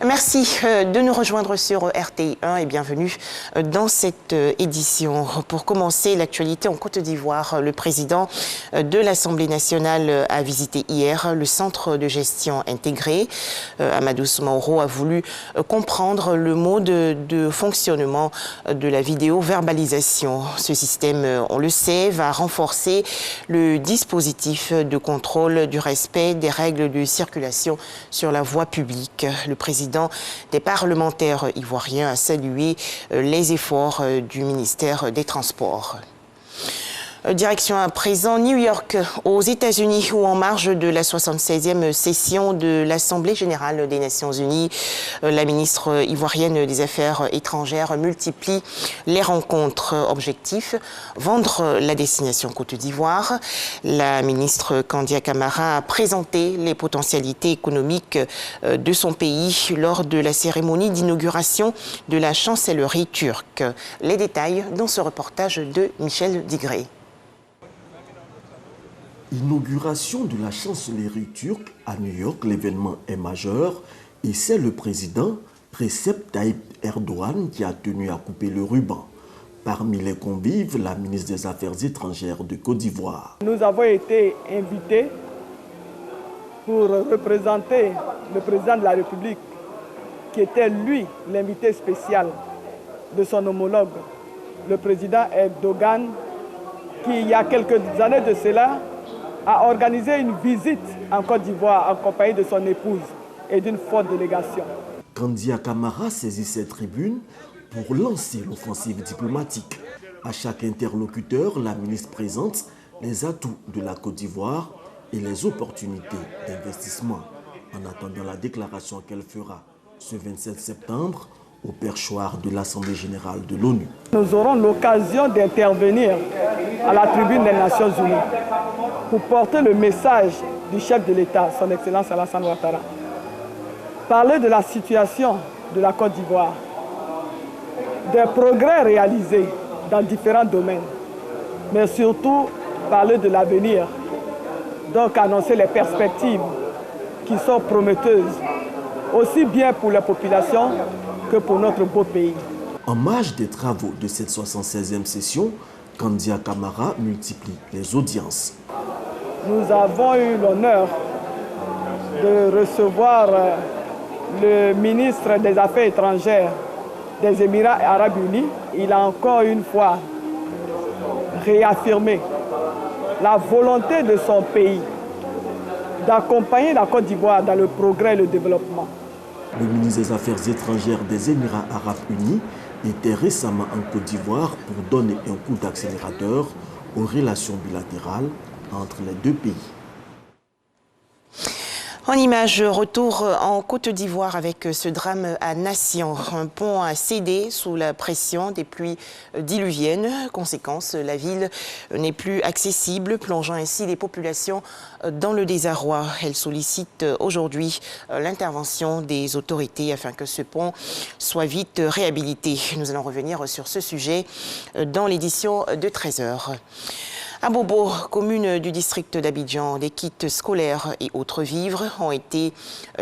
Merci de nous rejoindre sur RTI 1 et bienvenue dans cette édition. Pour commencer l'actualité en Côte d'Ivoire, le président de l'Assemblée nationale a visité hier le centre de gestion intégré. Amadou Soumaoro a voulu comprendre le mode de fonctionnement de la vidéo-verbalisation. Ce système, on le sait, va renforcer le dispositif de contrôle du respect des règles de circulation sur la voie publique. Le président des parlementaires ivoiriens a salué les efforts du ministère des Transports. Direction à présent New York, aux États-Unis, où en marge de la 76e session de l'Assemblée générale des Nations unies, la ministre ivoirienne des Affaires étrangères multiplie les rencontres. Objectif, vendre la destination Côte d'Ivoire. La ministre Kandia Camara a présenté les potentialités économiques de son pays lors de la cérémonie d'inauguration de la chancellerie turque. Les détails dans ce reportage de Michel Digré. Inauguration de la chancellerie turque à New York, l'événement est majeur et c'est le président Recep Tayyip Erdogan qui a tenu à couper le ruban. Parmi les convives, la ministre des Affaires étrangères de Côte d'Ivoire. Nous avons été invités pour représenter le président de la République qui était lui l'invité spécial de son homologue, le président Erdogan, qui il y a quelques années de cela a organisé une visite en Côte d'Ivoire en compagnie de son épouse et d'une forte délégation. Kandia Camara saisit cette tribune pour lancer l'offensive diplomatique. À chaque interlocuteur, la ministre présente les atouts de la Côte d'Ivoire et les opportunités d'investissement. En attendant la déclaration qu'elle fera ce 27 septembre au perchoir de l'Assemblée générale de l'ONU. Nous aurons l'occasion d'intervenir à la tribune des Nations unies pour porter le message du chef de l'État, son Excellence Alassane Ouattara. Parler de la situation de la Côte d'Ivoire, des progrès réalisés dans différents domaines, mais surtout parler de l'avenir, donc annoncer les perspectives qui sont prometteuses, aussi bien pour la population que pour notre beau pays. En marge des travaux de cette 76e session, Kandia Camara multiplie les audiences. Nous avons eu l'honneur de recevoir le ministre des Affaires étrangères des Émirats arabes unis. Il a encore une fois réaffirmé la volonté de son pays d'accompagner la Côte d'Ivoire dans le progrès et le développement. Le ministre des Affaires étrangères des Émirats arabes unis était récemment en Côte d'Ivoire pour donner un coup d'accélérateur aux relations bilatérales entre les deux pays. En image, retour en Côte d'Ivoire avec ce drame à Nation. Un pont a cédé sous la pression des pluies diluviennes. Conséquence, la ville n'est plus accessible, plongeant ainsi les populations dans le désarroi. Elle sollicite aujourd'hui l'intervention des autorités afin que ce pont soit vite réhabilité. Nous allons revenir sur ce sujet dans l'édition de 13h. À Bobo, commune du district d'Abidjan, des kits scolaires et autres vivres ont été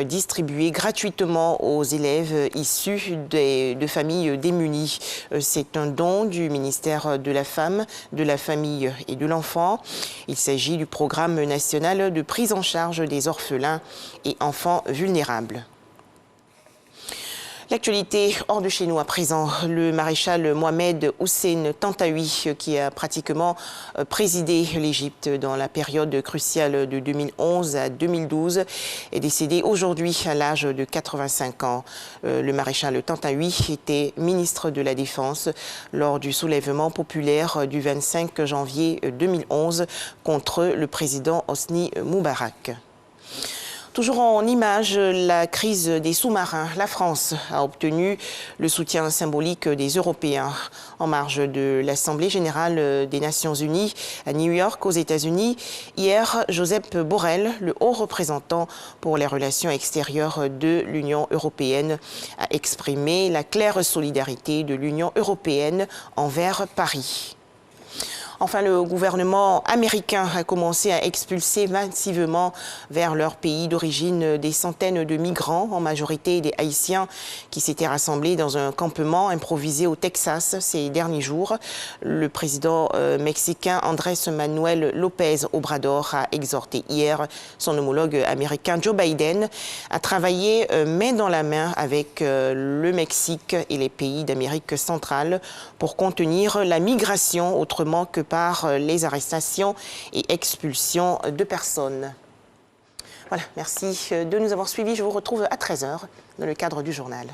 distribués gratuitement aux élèves issus de familles démunies. C'est un don du ministère de la Femme, de la Famille et de l'Enfant. Il s'agit du programme national de prise en charge des orphelins et enfants vulnérables. L'actualité hors de chez nous à présent, le maréchal Mohamed Hussein Tantawi, qui a pratiquement présidé l'Égypte dans la période cruciale de 2011 à 2012, est décédé aujourd'hui à l'âge de 85 ans. Le maréchal Tantawi était ministre de la Défense lors du soulèvement populaire du 25 janvier 2011 contre le président Hosni Moubarak. Toujours en image, la crise des sous-marins. La France a obtenu le soutien symbolique des Européens. En marge de l'Assemblée générale des Nations unies à New York, aux États-Unis, hier, Josep Borrell, le haut représentant pour les relations extérieures de l'Union européenne, a exprimé la claire solidarité de l'Union européenne envers Paris. Enfin, le gouvernement américain a commencé à expulser massivement vers leur pays d'origine des centaines de migrants, en majorité des Haïtiens, qui s'étaient rassemblés dans un campement improvisé au Texas ces derniers jours. Le président mexicain Andrés Manuel López Obrador a exhorté hier son homologue américain Joe Biden à travailler main dans la main avec le Mexique et les pays d'Amérique centrale pour contenir la migration autrement que par les arrestations et expulsions de personnes. Voilà, merci de nous avoir suivis. Je vous retrouve à 13h dans le cadre du journal.